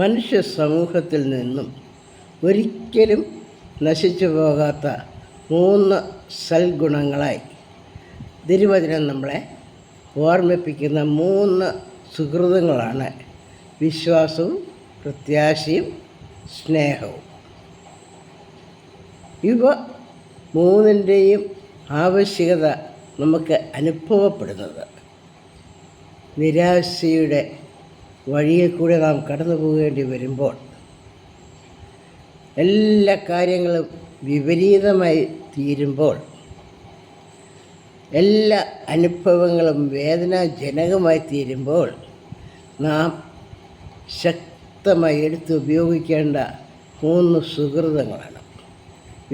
മനുഷ്യ സമൂഹത്തിൽ നിന്നും ഒരിക്കലും നശിച്ചു പോകാത്ത 3 സൽഗുണങ്ങളായി തിരുവചനം നമ്മളെ ഓർമ്മിപ്പിക്കുന്ന 3 സുഹൃതങ്ങളാണ് വിശ്വാസവും, പ്രത്യാശയും, സ്നേഹവും. ഇവ 3ൻ്റെയും ആവശ്യകത നമുക്ക് അനുഭവപ്പെടുന്നത് നിരാശയുടെ വഴിയിൽ കൂടെ നാം കടന്നു പോകേണ്ടി വരുമ്പോൾ, എല്ലാ കാര്യങ്ങളും വിപരീതമായി തീരുമ്പോൾ, എല്ലാ അനുഭവങ്ങളും വേദനാജനകമായി തീരുമ്പോൾ നാം ശക്തമായി ഉപയോഗിക്കേണ്ട 3 സുഹൃതങ്ങളാണ്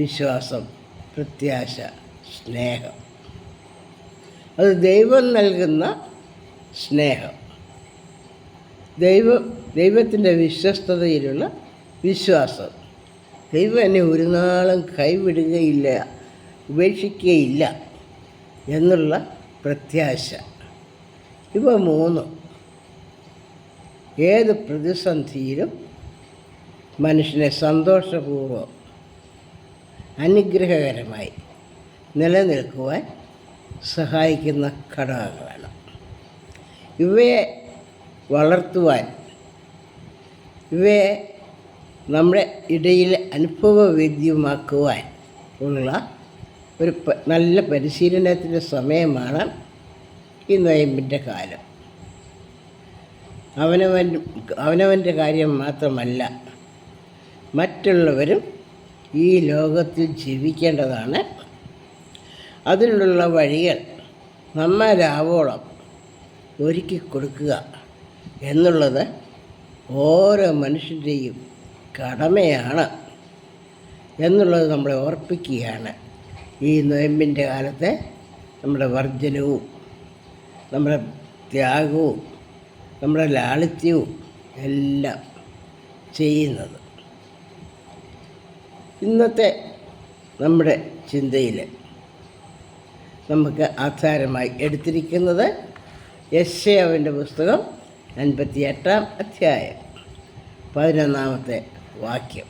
വിശ്വാസം, പ്രത്യാശ, സ്നേഹം. അത് ദൈവം നൽകുന്ന സ്നേഹം, ദൈവത്തിൻ്റെ വിശ്വസ്തതയിലുള്ള വിശ്വാസം. ദൈവം എന്നെ ഒരു നാളും കൈവിടുകയില്ല, ഉപേക്ഷിക്കുകയില്ല എന്നുള്ള പ്രത്യാശ. ഇവ 3 ഏത് പ്രതിസന്ധിയിലും മനുഷ്യനെ സന്തോഷപൂർവ്വം അനുഗ്രഹകരമായി നിലനിൽക്കുവാൻ സഹായിക്കുന്ന ഘടകങ്ങളാണ്. ഇവയെ വളർത്തുവാൻ, ഇവയെ നമ്മുടെ ഇടയിൽ അനുഭവവേദ്യമാക്കുവാൻ ഉള്ള ഒരു നല്ല പരിശീലനത്തിൻ്റെ സമയമാണ് ഈ നൊയമ്പിൻ്റെ കാലം. അവനവൻ്റെ കാര്യം മാത്രമല്ല, മറ്റുള്ളവരും ഈ ലോകത്തിൽ ജീവിക്കേണ്ടതാണ്. അതിനുള്ള വഴികൾ നമ്മളാവോളം ഒരുക്കി കൊടുക്കുക എന്നുള്ളത് ഓരോ മനുഷ്യൻ്റെയും കടമയാണ് എന്നുള്ളത് നമ്മളെ ഓർപ്പിക്കുകയാണ് ഈ നൊയമ്പിൻ്റെ കാലത്തെ നമ്മുടെ വർജനവും, നമ്മുടെ ത്യാഗവും, നമ്മുടെ ലാളിത്യവും എല്ലാം ചെയ്യുന്നത്. ഇന്നത്തെ നമ്മുടെ ചിന്തയിൽ നമുക്ക് ആധാരമായി എടുത്തിരിക്കുന്നത് യെശയ്യാവിൻ്റെ പുസ്തകം 58-ാം അധ്യായം 11-ാമത്തെ വാക്യം.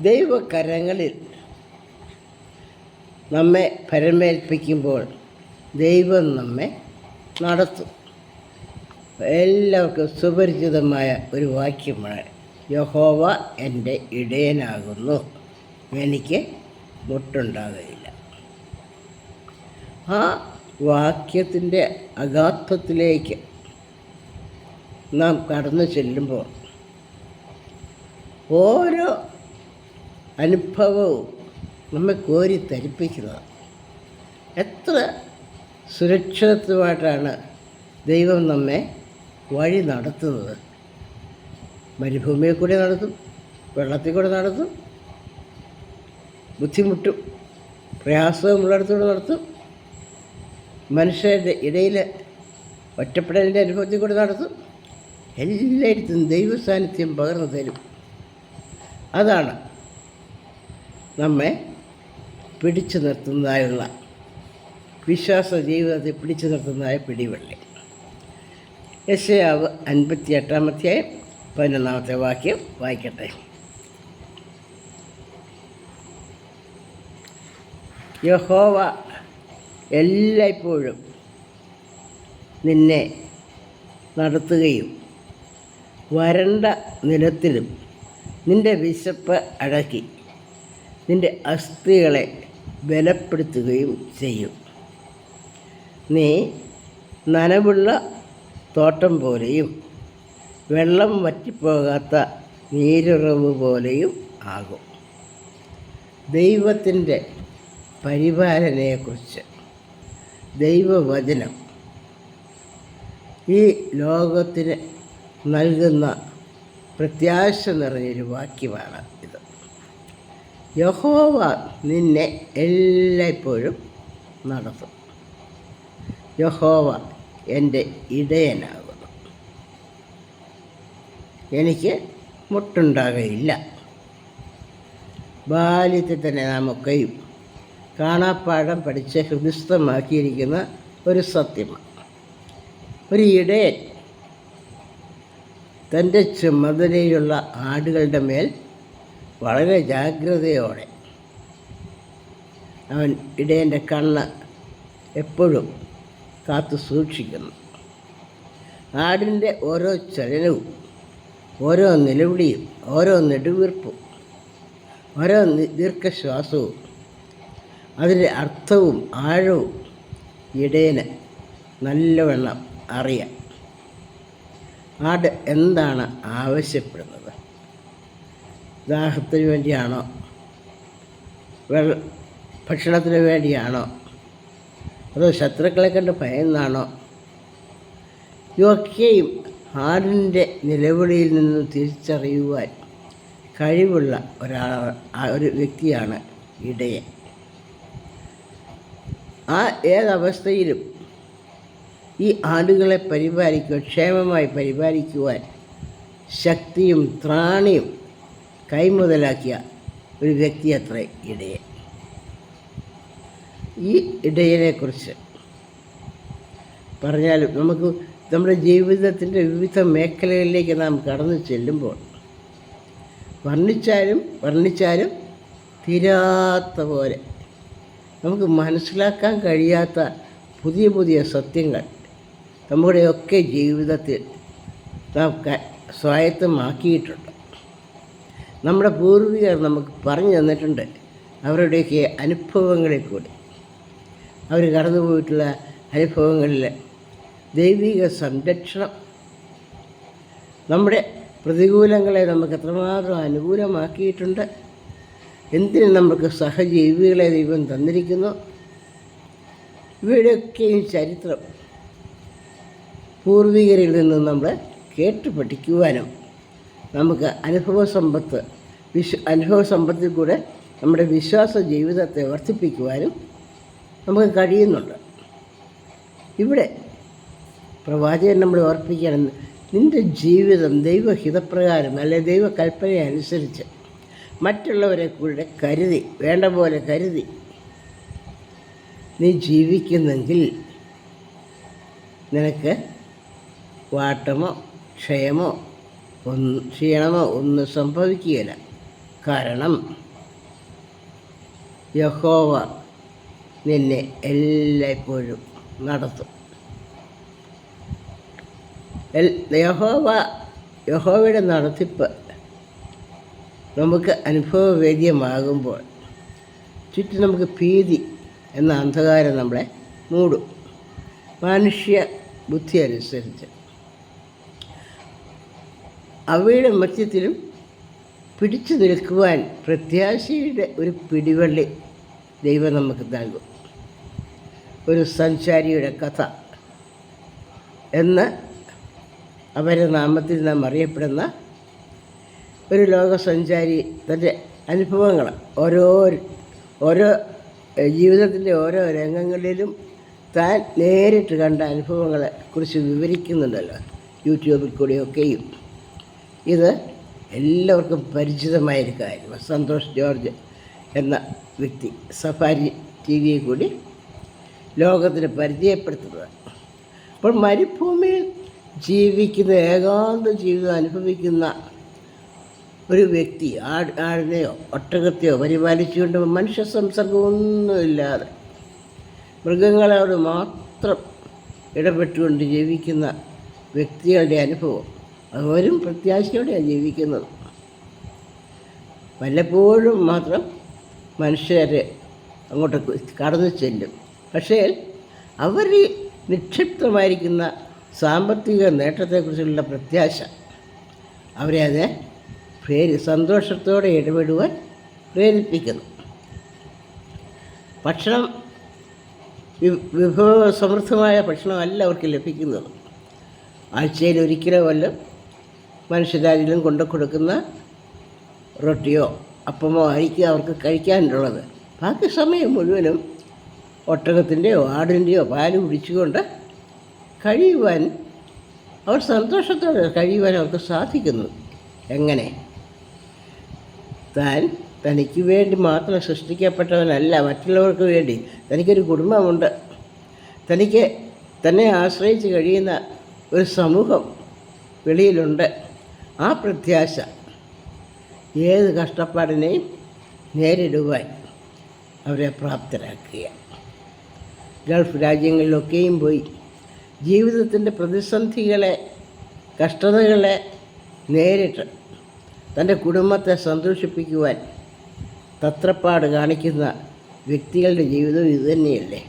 ദൈവകരങ്ങളിൽ നമ്മെ പരമേൽപ്പിക്കുമ്പോൾ ദൈവം നമ്മെ നടത്തും. എല്ലാവർക്കും സുപരിചിതമായ ഒരു വാക്യമാണ്, യഹോവ എൻ്റെ ഇടയനാകുന്നു, എനിക്ക് മുട്ടുണ്ടാകുകയില്ല. ആ വാക്യത്തിൻ്റെ അഗാധത്തിലേക്ക് നാം കടന്നു ചെല്ലുമ്പോൾ ഓരോ അനുഭവവും നമ്മെ കോരി തരിപ്പിക്കുന്നതാണ്. എത്ര സുരക്ഷിതത്വമായിട്ടാണ് ദൈവം നമ്മെ വഴി നടത്തുന്നത്. മരുഭൂമിയിൽ കൂടി നടത്തും, വെള്ളത്തിൽ കൂടെ നടത്തും, ബുദ്ധിമുട്ടും പ്രയാസവും ഉള്ളിടത്തൂടെ നടത്തും, മനുഷ്യരുടെ ഇടയിൽ ഒറ്റപ്പെടലിൻ്റെ അനുഭവത്തിൽ കൂടെ നടത്തും. എല്ലായിടത്തും ദൈവസാന്നിധ്യം പകർന്നു തരും. അതാണ് നമ്മെ പിടിച്ചു നിർത്തുന്നതായുള്ള, വിശ്വാസ ജീവിതത്തെ പിടിച്ചു നിർത്തുന്നതായ പിടിവള്ളി. യെശയ്യാവ് 58-ാം അധ്യായം 11-ാമത്തെ വാക്യം വായിക്കട്ടെ. യഹോവ എല്ലായ്പ്പോഴും നിന്നെ നടത്തുകയും വരണ്ട നിലത്തിലും നിൻ്റെ വിശപ്പ് അടക്കി നിൻ്റെ അസ്ഥികളെ ബലപ്പെടുത്തുകയും ചെയ്യും. നീ നനവുള്ള തോട്ടം പോലെയും വെള്ളം വറ്റിപ്പോകാത്ത നീരുറവ് പോലെയും ആകും. ദൈവത്തിൻ്റെ പരിപാലനയെക്കുറിച്ച് ദൈവവചനം ഈ ലോകത്തിന് നൽകുന്ന പ്രത്യാശ നിറഞ്ഞൊരു വാക്യമാണ് ഇത്. യഹോവ നിന്നെ എല്ലായ്പ്പോഴും നടത്തും. യഹോവ എൻ്റെ ഇടയനാകുന്നു, എനിക്ക് മുട്ടുണ്ടാകുകയില്ല. ബാല്യത്തിൽ തന്നെ നാമൊക്കെയും കാണാപ്പാഠം പഠിച്ച് ഹൃദിസ്ഥമാക്കിയിരിക്കുന്ന ഒരു സത്യമാണ്. ഒരു ഇടയൻ തൻ്റെ ചുമതലയിലുള്ള ആടുകളുടെ മേൽ വളരെ ജാഗ്രതയോടെ അവൻ ഇടയൻ്റെ കണ്ണ് എപ്പോഴും കാത്തു സൂക്ഷിക്കുന്നു. ആടിൻ്റെ ഓരോ ചലനവും, ഓരോ നിലവിളിയും, ഓരോ നെടുവീർപ്പും, ഓരോ ദീർഘശ്വാസവും, അതിൻ്റെ അർത്ഥവും ആഴവും ഇടയന് നല്ലവണ്ണം അറിയാം. ആട് എന്താണ് ആവശ്യപ്പെടുന്നത്? ദാഹത്തിന് വേണ്ടിയാണോ? ഭക്ഷണത്തിന് വേണ്ടിയാണോ? അതോ ശത്രുക്കളെ കണ്ട് ഭയന്നാണോ? ഇതൊക്കെയും ആടിൻ്റെ നിലവിളിയിൽ നിന്ന് തിരിച്ചറിയുവാൻ കഴിവുള്ള ഒരു വ്യക്തിയാണ് ഇടയൻ. ഏതവസ്ഥയിലും ഈ ആടുകളെ ക്ഷേമമായി പരിപാലിക്കുവാൻ ശക്തിയും ത്രാണിയും കൈമുതലാക്കിയ ഒരു വ്യക്തിയത്രേ ഇടയൻ. ഈ ഇടയനെക്കുറിച്ച് പറഞ്ഞാൽ നമുക്ക് നമ്മുടെ ജീവിതത്തിൻ്റെ വിവിധ മേഖലകളിലേക്ക് നാം കടന്നു ചെല്ലുമ്പോൾ വർണ്ണിച്ചാലും തീരാത്ത പോലെ നമുക്ക് മനസ്സിലാക്കാൻ കഴിയാത്ത പുതിയ പുതിയ സത്യങ്ങൾ നമ്മുടെയൊക്കെ ജീവിതത്തിൽ നാം സ്വായത്തമാക്കിയിട്ടുണ്ട്. നമ്മുടെ പൂർവികർ നമുക്ക് പറഞ്ഞു തന്നിട്ടുണ്ട് അവരുടെയൊക്കെ അനുഭവങ്ങളിൽ കൂടി. അവർ കടന്നുപോയിട്ടുള്ള അനുഭവങ്ങളിൽ ദൈവിക സംരക്ഷണം നമ്മുടെ പ്രതികൂലങ്ങളെ നമുക്ക് എത്രമാത്രം അനുകൂലമാക്കിയിട്ടുണ്ട്, എന്തിനും നമുക്ക് സഹജീവികളെ ദൈവം തന്നിരിക്കുന്നു. ഇവയുടെയൊക്കെയും ചരിത്രം പൂർവികരിൽ നിന്ന് നമ്മൾ കേട്ട് പഠിക്കുവാനും നമുക്ക് അനുഭവ സമ്പത്തിൽ കൂടെ നമ്മുടെ വിശ്വാസ ജീവിതത്തെ വർദ്ധിപ്പിക്കുവാനും നമുക്ക് കഴിയുന്നുണ്ട്. ഇവിടെ പ്രവാചകൻ നമ്മളെ ഓർപ്പിക്കുകയാണ്, നിൻ്റെ ജീവിതം ദൈവഹിതപ്രകാരം അല്ലെ ദൈവകൽപ്പന അനുസരിച്ച് മറ്റുള്ളവരെ കൂടെ വേണ്ട പോലെ കരുതി നീ ജീവിക്കുന്നെങ്കിൽ നിനക്ക് വാട്ടമോ ക്ഷീണമോ ഒന്നും സംഭവിക്കുകയില്ല. കാരണം യഹോവ നിന്നെ എല്ലായ്പ്പോഴും നടത്തും. യഹോവയുടെ നടത്തിപ്പ് നമുക്ക് അനുഭവവേദ്യമാകുമ്പോൾ ചുറ്റും നമുക്ക് ഭീതി എന്ന അന്ധകാരം നമ്മളെ മൂടും. മനുഷ്യ ബുദ്ധി അനുസരിച്ച് അവയുടെ മധ്യത്തിലും പിടിച്ചു നിൽക്കുവാൻ പ്രത്യാശയുടെ ഒരു പിടിവള്ളി ദൈവം നമുക്ക് നൽകും. ഒരു സഞ്ചാരിയുടെ കഥ എന്ന് അവരുടെ നാമത്തിൽ നാം അറിയപ്പെടുന്ന ഒരു ലോകസഞ്ചാരി തൻ്റെ അനുഭവങ്ങൾ ഓരോ ജീവിതത്തിൻ്റെ ഓരോ രംഗങ്ങളിലും താൻ നേരിട്ട് കണ്ട അനുഭവങ്ങളെ കുറിച്ച് വിവരിക്കുന്നുണ്ടല്ലോ യൂട്യൂബിൽ കൂടിയൊക്കെയും. ഇത് എല്ലാവർക്കും പരിചിതമായൊരു കാര്യമാണ്. സന്തോഷ് ജോർജ് എന്ന വ്യക്തി സഫാരി ടി വിയെ കൂടി ലോകത്തിന് പരിചയപ്പെടുത്തുന്നത്. അപ്പോൾ മരുഭൂമിയിൽ ജീവിക്കുന്ന ഏകാന്ത ജീവിതം അനുഭവിക്കുന്ന ഒരു വ്യക്തി ആടിനെയോ ഒട്ടകത്തെയോ പരിപാലിച്ചുകൊണ്ട് മനുഷ്യ സംസർഗമൊന്നുമില്ലാതെ മൃഗങ്ങളോട് മാത്രം ഇടപെട്ടുകൊണ്ട് ജീവിക്കുന്ന വ്യക്തികളുടെ അനുഭവം, അവരും പ്രത്യാശയോടെയാണ് ജീവിക്കുന്നത്. വല്ലപ്പോഴും മാത്രം മനുഷ്യരെ അങ്ങോട്ട് കടന്നു ചെല്ലും. പക്ഷേ അവർ നിക്ഷിപ്തമായിരിക്കുന്ന സാമ്പത്തിക നേട്ടത്തെക്കുറിച്ചുള്ള പ്രത്യാശ അവരെ അത് സന്തോഷത്തോടെ ഇടപെടുവാൻ പ്രേരിപ്പിക്കുന്നു. ഭക്ഷണം വിഭവസമൃദ്ധമായ ഭക്ഷണമല്ല അവർക്ക് ലഭിക്കുന്നത്. ആഴ്ചയിൽ ഒരിക്കലോ വല്ലതും മനുഷ്യരാജ്യം കൊണ്ടു കൊടുക്കുന്ന റൊട്ടിയോ അപ്പമോ ആയിരിക്കും അവർക്ക് കഴിക്കാനുള്ളത്. ബാക്കി സമയം മുഴുവനും ഒട്ടകത്തിൻ്റെയോ ആടിൻ്റെയോ പാല് കുടിച്ചുകൊണ്ട് കഴിയുവാൻ അവർ സന്തോഷത്തോടെ കഴിയുവാൻ അവർക്ക് സാധിക്കുന്നു. എങ്ങനെ? തനിക്ക് വേണ്ടി മാത്രം സൃഷ്ടിക്കപ്പെട്ടവനല്ല, മറ്റുള്ളവർക്ക് വേണ്ടി. തനിക്കൊരു കുടുംബമുണ്ട്, തന്നെ ആശ്രയിച്ച് കഴിയുന്ന ഒരു സമൂഹം വെളിയിലുണ്ട്. ആ പ്രത്യാശ ഏത് കഷ്ടപ്പാടിനെയും നേരിടുവാൻ അവരെ പ്രാപ്തരാക്കുക. ഗൾഫ് രാജ്യങ്ങളിലൊക്കെയും പോയി ജീവിതത്തിൻ്റെ പ്രതിസന്ധികളെ, കഷ്ടതകളെ നേരിട്ട് തൻ്റെ കുടുംബത്തെ സന്തോഷിപ്പിക്കുവാൻ തത്രപ്പാട് കാണിക്കുന്ന വ്യക്തികളുടെ ജീവിതം ഇതുതന്നെയല്ലേ.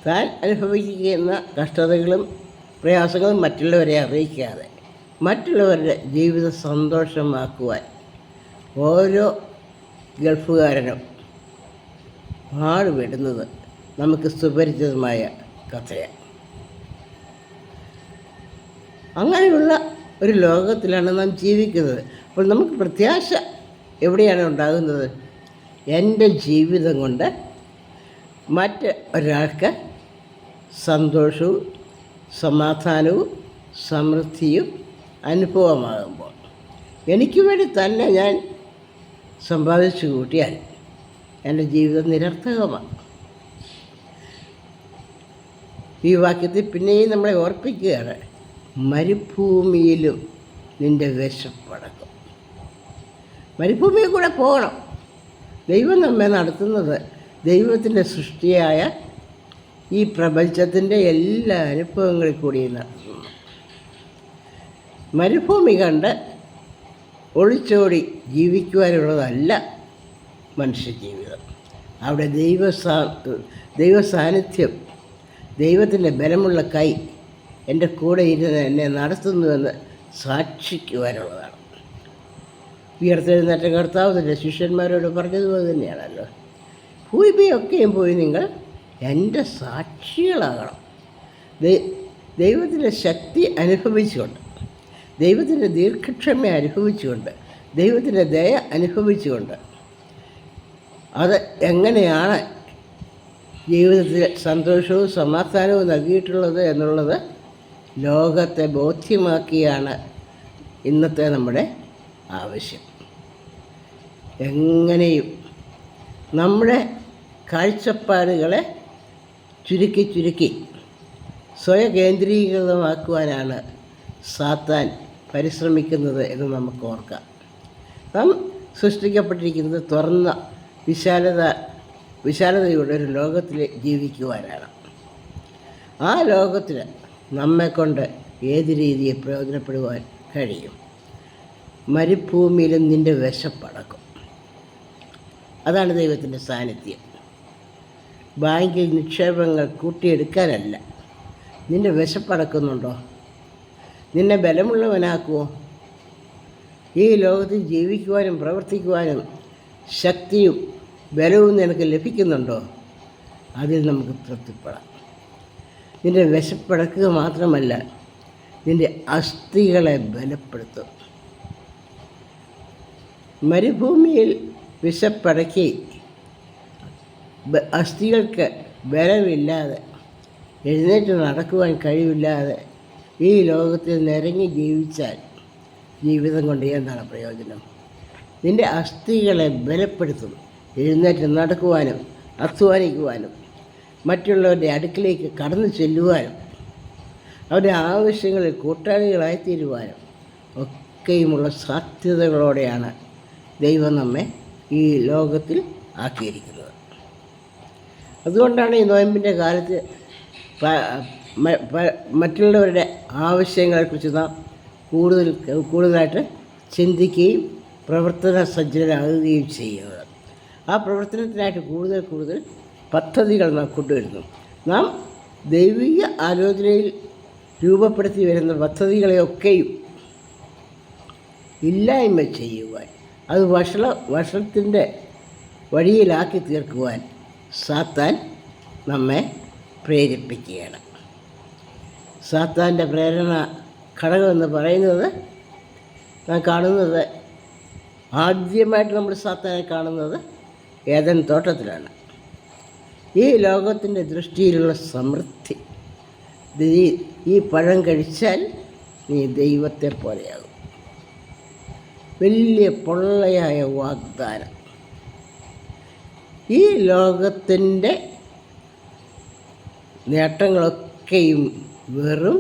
താൻ അനുഭവിക്കുന്ന കഷ്ടതകളും പ്രയാസങ്ങളും മറ്റുള്ളവരെ അറിയിക്കാതെ മറ്റുള്ളവരുടെ ജീവിതം സന്തോഷമാക്കുവാൻ ഓരോ ഗൾഫുകാരനും പാടുപെടുന്നത് നമുക്ക് സുപരിചിതമായ കഥയാണ്. അങ്ങനെയുള്ള ഒരു ലോകത്തിലാണ് നാം ജീവിക്കുന്നത്. അപ്പോൾ നമുക്ക് പ്രത്യാശ എവിടെയാണ് ഉണ്ടാകുന്നത്? എൻ്റെ ജീവിതം കൊണ്ട് മറ്റ് ഒരാൾക്ക് സന്തോഷവും സമാധാനവും സമൃദ്ധിയും അനുഭവമാകുമ്പോൾ, എനിക്ക് വേണ്ടി തന്നെ ഞാൻ സമ്പാദിച്ചു കൂട്ടിയാൽ എൻ്റെ ജീവിതം നിരർത്ഥകമാണ്. ഈ വാക്യത്തിൽ പിന്നെയും നമ്മളെ ഓർപ്പിക്കുകയാണ്, മരുഭൂമിയിലും നിൻ്റെ വിശപ്പടക്കും. മരുഭൂമിയിൽ കൂടെ പോകണം. ദൈവം നമ്മെ നടത്തുന്നത് ദൈവത്തിൻ്റെ സൃഷ്ടിയായ ഈ പ്രപഞ്ചത്തിൻ്റെ എല്ലാ അനുഭവങ്ങളിൽ കൂടിയും നടത്തുന്നു. മരുഭൂമി കണ്ട് ഒളിച്ചോടി ജീവിക്കുവാനുള്ളതല്ല മനുഷ്യജീവിതം. അവിടെ ദൈവസാന്നിധ്യം, ദൈവത്തിൻ്റെ ബലമുള്ള കൈ എൻ്റെ കൂടെ ഇരുന്ന് എന്നെ നടത്തുന്നുവെന്ന് സാക്ഷിക്കുവാനുള്ളതാണ്. ഉയർത്തെഴുന്നേറ്റ കർത്താവ് തൻ്റെ ശിഷ്യന്മാരോട് പറഞ്ഞതുപോലെ തന്നെയാണല്ലോ, ഭൂമിയൊക്കെയും പോയി നിങ്ങൾ എൻ്റെ സാക്ഷികളാകണം. ദൈവത്തിൻ്റെ ശക്തി അനുഭവിച്ചുകൊണ്ട്, ദൈവത്തിൻ്റെ ദീർഘക്ഷമ അനുഭവിച്ചുകൊണ്ട്, ദൈവത്തിൻ്റെ ദയ അനുഭവിച്ചുകൊണ്ട്, അത് എങ്ങനെയാണ് ജീവിതത്തിൽ സന്തോഷവും സമാധാനവും നൽകിയിട്ടുള്ളത് എന്നുള്ളത് ലോകത്തെ ബോധ്യമാക്കിയാണ് ഇന്നത്തെ നമ്മുടെ ആവശ്യം. എങ്ങനെയും നമ്മുടെ കാഴ്ചപ്പാടുകളെ ചുരുക്കി സ്വയകേന്ദ്രീകൃതമാക്കുവാനാണ് സാത്താൻ പരിശ്രമിക്കുന്നത് എന്ന് നമുക്ക് ഓർക്കാം. നാം സൃഷ്ടിക്കപ്പെട്ടിരിക്കുന്നത് തുറന്ന വിശാലതയുടെ ഒരു ലോകത്തിൽ ജീവിക്കുവാനാണ്. ആ ലോകത്തിന് നമ്മെക്കൊണ്ട് ഏത് രീതിയിൽ പ്രയോജനപ്പെടുവാൻ കഴിയും? മരുഭൂമിയിലും നിൻ്റെ വിശപ്പടക്കും. അതാണ് ദൈവത്തിൻ്റെ സാന്നിധ്യം. ബാങ്കിൽ നിക്ഷേപങ്ങൾ കൂട്ടിയെടുക്കാനല്ല. നിൻ്റെ വിശപ്പടക്കുന്നുണ്ടോ? നിന്നെ ബലമുള്ളവനാക്കുമോ? ഈ ലോകത്തിൽ ജീവിക്കുവാനും പ്രവർത്തിക്കുവാനും ശക്തിയും ബലവും നിനക്ക് ലഭിക്കുന്നുണ്ടോ? അതിൽ നമുക്ക് തൃപ്തിപ്പെടാം. നിൻ്റെ വിശപ്പടക്കുക മാത്രമല്ല, നിൻ്റെ അസ്ഥികളെ ബലപ്പെടുത്തും. മരുഭൂമിയിൽ വിശപ്പടക്കി അസ്ഥികൾക്ക് ബലമില്ലാതെ, എഴുന്നേറ്റ് നടക്കുവാൻ കഴിവില്ലാതെ ഈ ലോകത്തിൽ നിരങ്ങി ജീവിച്ചാൽ ജീവിതം കൊണ്ട് എന്താണ് പ്രയോജനം? നിൻ്റെ അസ്ഥികളെ ബലപ്പെടുത്തും. എഴുന്നേറ്റ് നടക്കുവാനും അധ്വാനിക്കുവാനും മറ്റുള്ളവരുടെ അടുക്കിലേക്ക് കടന്നു ചെല്ലുവാനും അവരുടെ ആവശ്യങ്ങളിൽ കൂട്ടാളികളായിത്തീരുവാനും ഒക്കെയുമുള്ള സാധ്യതകളോടെയാണ് ദൈവം നമ്മെ ഈ ലോകത്തിൽ ആക്കിയിരിക്കുന്നത്. അതുകൊണ്ടാണ് ഈ നോയമ്പിൻ്റെ കാലത്ത് മറ്റുള്ളവരുടെ ആവശ്യങ്ങളെക്കുറിച്ച് നാം കൂടുതലായിട്ട് ചിന്തിക്കുകയും പ്രവർത്തന സജ്ജരാകുകയും ചെയ്യുന്നത്. ആ പ്രവർത്തനത്തിനായിട്ട് കൂടുതൽ പദ്ധതികൾ നാം കൊണ്ടുവരുന്നു. നാം ദൈവിക ആലോചനയിൽ രൂപപ്പെടുത്തി വരുന്ന പദ്ധതികളെയൊക്കെയും ഇല്ലായ്മ ചെയ്യുവാൻ, അത് വഷളത്തിൻ്റെ വഴിയിലാക്കി തീർക്കുവാൻ സാത്താൻ നമ്മെ പ്രേരിപ്പിക്കുകയാണ്. സാത്താൻ്റെ പ്രേരണ ഘടകമെന്ന് പറയുന്നത് നാം കാണുന്നത്, ആദ്യമായിട്ട് നമ്മൾ സാത്താനെ കാണുന്നത് ഏദൻ തോട്ടത്തിലാണ്. ഈ ലോകത്തിൻ്റെ ദൃഷ്ടിയിലുള്ള സമൃദ്ധി, ഈ പഴം കഴിച്ചാൽ നീ ദൈവത്തെ പോലെയാകും. വലിയ പൊള്ളയായ വാഗ്ദാനം. ഈ ലോകത്തിൻ്റെ നേട്ടങ്ങളൊക്കെയും വെറും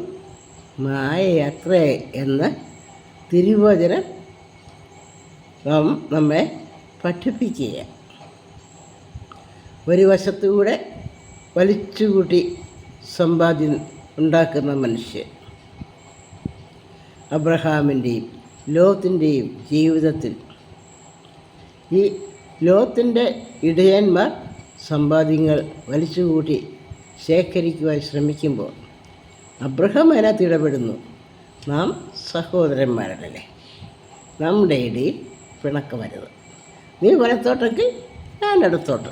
മായയത്രേ എന്ന് തിരുവചനം നമ്മെ പഠിപ്പിക്കുക. ഒരു വശത്തുകൂടെ വലിച്ചുകൂട്ടി സമ്പാദ്യം ഉണ്ടാക്കുന്ന മനുഷ്യൻ അബ്രഹാമിൻ്റെയും ലോത്തിൻ്റെയും ജീവിതത്തിൽ ഈ ലോത്തിൻ്റെ ഇടയന്മാർ സമ്പാദ്യങ്ങൾ വലിച്ചുകൂട്ടി ശേഖരിക്കുവാൻ ശ്രമിക്കുമ്പോൾ അബ്രഹാം അതിനകത്ത് ഇടപെടുന്നു. നാം സഹോദരന്മാരല്ലേ, നമ്മുടെ ഇടയിൽ പിണക്കമരുത്. നീ വലത്തോട്ടെങ്കിൽ ഞാൻ അടുത്തോട്ട്.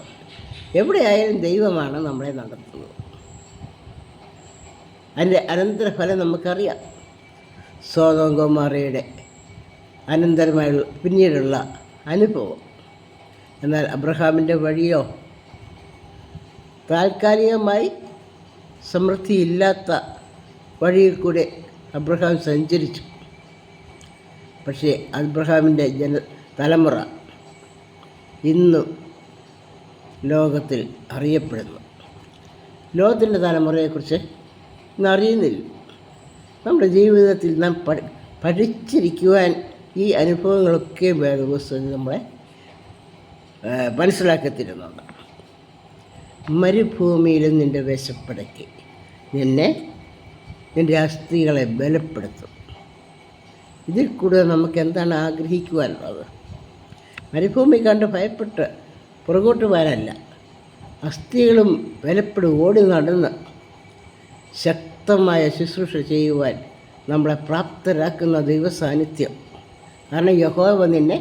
എവിടെയായാലും ദൈവമാണ് നമ്മളെ നടത്തുന്നത്. അതിൻ്റെ അനന്തരഫലം നമുക്കറിയാം. സോദോം ഗൊമോറയുടെ അനന്തരമായുള്ള പിന്നീടുള്ള അനുഭവം. എന്നാൽ അബ്രഹാമിൻ്റെ വഴിയോ താൽക്കാലികമായി സമൃദ്ധിയില്ലാത്ത വഴിയിൽ കൂടെ അബ്രഹാം സഞ്ചരിച്ചു. പക്ഷേ അബ്രഹാമിൻ്റെ തലമുറ ഇന്നും ലോകത്തിൽ അറിയപ്പെടുന്നു. ലോകത്തിൻ്റെ തലമുറയെക്കുറിച്ച് ഇന്ന് അറിയുന്നില്ല. നമ്മുടെ ജീവിതത്തിൽ നാം പഠിച്ചിരിക്കുവാൻ ഈ അനുഭവങ്ങളൊക്കെ വേദപുസ്തകം നമ്മളെ മനസ്സിലാക്കത്തിരുന്നുണ്ട്. മരുഭൂമിയിലും നിൻ്റെ വിശപ്പടക്കി നിൻ്റെ അസ്ഥികളെ ബലപ്പെടുത്തും. ഇതിൽ കൂടുതൽ നമുക്ക് എന്താണ് ആഗ്രഹിക്കുവാനുള്ളത്? മരുഭൂമി കണ്ട് ഭയപ്പെട്ട് പുറകോട്ട് പോകാനല്ല, അസ്ഥികളും ബലപ്പെടും ഓടി നടന്ന് ശക്തമായ ശുശ്രൂഷ ചെയ്യുവാൻ നമ്മളെ പ്രാപ്തരാക്കുന്ന ദൈവസാന്നിധ്യം. കാരണം യഹോവ നിന്നെ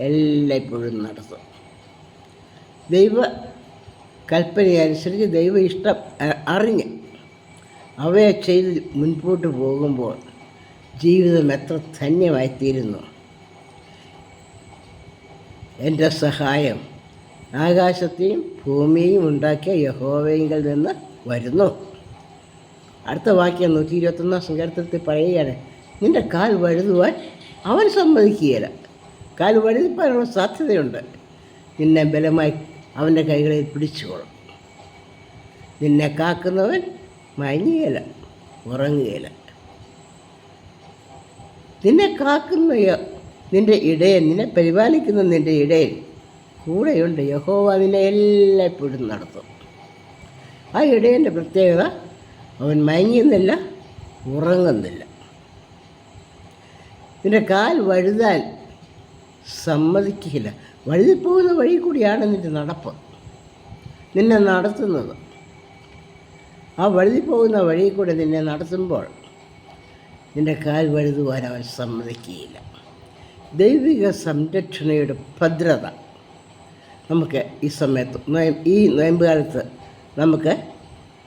എല്ലായ്പ്പോഴും നടത്തും. ദൈവ കൽപ്പനയനുസരിച്ച് ദൈവ ഇഷ്ടം അറിഞ്ഞ് അവയെ ചെയ്ത് മുൻപോട്ട് പോകുമ്പോൾ ജീവിതം എത്ര ധന്യമായിത്തീരുന്നു. എൻ്റെ സഹായം ആകാശത്തെയും ഭൂമിയെയും ഉണ്ടാക്കിയ യഹോവയിൽ നിന്ന് വരുന്നു. അടുത്ത വാക്യം 121 സങ്കീർത്തനത്തിൽ പറയുകയാണ്, നിൻ്റെ കാൽ വഴുതുവാൻ അവൻ സമ്മതിക്കുകയില്ല. കാൽ വഴുതിപ്പാനുള്ള സാധ്യതയുണ്ട്. നിന്നെ ബലമായി അവൻ്റെ കൈകളിൽ പിടിച്ചുകൊള്ളും. നിന്നെ കാക്കുന്നവൻ മയങ്ങുകയില്ല, ഉറങ്ങുകയില്ല. നിന്നെ കാക്കുന്ന നിൻ്റെ ഇടയൻ, നിന്നെ പരിപാലിക്കുന്ന നിൻ്റെ ഇടയൻ കൂടെയുണ്ട്. യഹോവ നിന്നെ എല്ലായ്പ്പോഴും നടത്തും. ആ ഇടയൻ്റെ പ്രത്യേകത, അവൻ മയങ്ങുന്നില്ല, ഉറങ്ങുന്നില്ല. നിൻ്റെ കാൽ വഴുതാൻ സമ്മതിക്കില്ല. വഴുതിപ്പോകുന്ന വഴി കൂടിയാണ് നിൻ്റെ നടപ്പ്, നിന്നെ നടത്തുന്നത്. ആ വഴുതിപ്പോകുന്ന വഴി കൂടെ നിന്നെ നടത്തുമ്പോൾ നിൻ്റെ കാൽ വഴുതുവാൻ അവൻ സമ്മതിക്കുകയില്ല. ദൈവിക സംരക്ഷണയുടെ ഭദ്രത നമുക്ക് ഈ സമയത്ത് ഈ നോയമ്പ് കാലത്ത് നമുക്ക്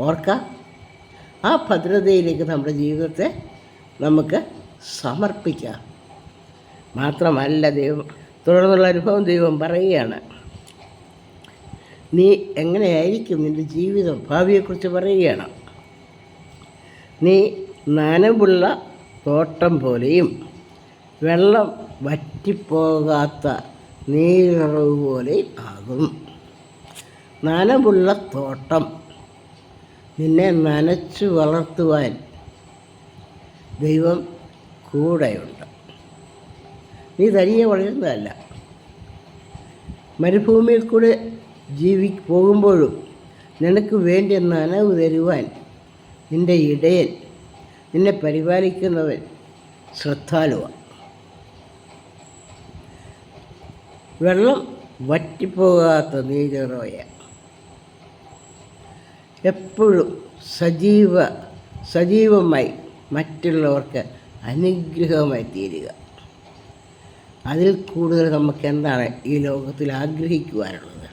ഓർക്കാം. ആ ഭദ്രതയിലേക്ക് നമ്മുടെ ജീവിതത്തെ നമുക്ക് സമർപ്പിക്കാം. മാത്രമല്ല, ദൈവം തുടർന്നുള്ള അനുഭവം ദൈവം പറയുകയാണ്, നീ എങ്ങനെയായിരിക്കും നിൻ്റെ ജീവിതം, ഭാവിയെക്കുറിച്ച് പറയുകയാണ്. നീ നനവുള്ള തോട്ടം പോലെയും വെള്ളം വറ്റിപ്പോകാത്ത നീരുറവ് പോലെയും ആകും. നനവുള്ള തോട്ടം, നിന്നെ നനച്ചു വളർത്തുവാൻ ദൈവം കൂടെയുണ്ട്. നീ തനിയെ വളരുന്നതല്ല. മരുഭൂമിയിൽ കൂടെ പോകുമ്പോഴും നിനക്ക് വേണ്ടി നനവ് തരുവാൻ നിൻ്റെ ഇടയൻ, നിന്നെ പരിപാലിക്കുന്നവൻ ശ്രദ്ധാലുവാണ്. വെള്ളം വറ്റിപ്പോകാത്ത നീരുറവയ, എപ്പോഴും സജീവമായി മറ്റുള്ളവർക്ക് അനുഗ്രഹമായി തീരുക. അതിൽ കൂടുതൽ നമുക്ക് എന്താണ് ഈ ലോകത്തിൽ ആഗ്രഹിക്കുവാനുള്ളത്?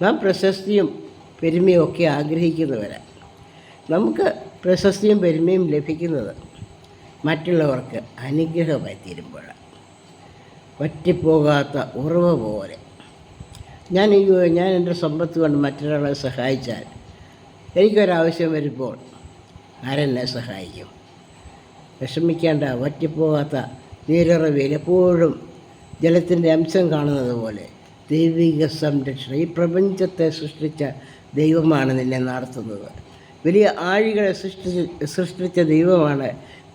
നാം പ്രശസ്തിയും പെരുമയും ഒക്കെ ആഗ്രഹിക്കുന്നവരാണ്. നമുക്ക് പ്രശസ്തിയും പെരുമയും ലഭിക്കുന്നത് മറ്റുള്ളവർക്ക് അനുഗ്രഹമായി തീരുമ്പോഴാണ്. വറ്റിപ്പോകാത്ത ഉറവ പോലെ ഞാൻ എൻ്റെ സമ്പത്ത് കൊണ്ട് മറ്റൊരാളെ സഹായിച്ചാൽ എനിക്കൊരാവശ്യം വരുമ്പോൾ ആരെന്നെ സഹായിക്കും? വിഷമിക്കേണ്ട, വറ്റിപ്പോകാത്ത നീരുറവയിൽ എപ്പോഴും ജലത്തിൻ്റെ അംശം കാണുന്നത് പോലെ ദൈവിക സംരക്ഷണം. ഈ പ്രപഞ്ചത്തെ സൃഷ്ടിച്ച ദൈവമാണ് നിന്നെ നടത്തുന്നത്. വലിയ ആഴികളെ സൃഷ്ടിച്ച ദൈവമാണ്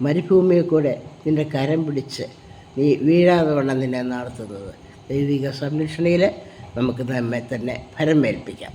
മരുഭൂമിയെ കൂടെ നിൻ്റെ കരം പിടിച്ച് നീ വീഴാതെ വണ്ണം നിന്നെ നടത്തുന്നത്. ദൈവിക സംരക്ഷണയിൽ നമുക്ക് നമ്മെ തന്നെ ഫലമേൽപ്പിക്കാം.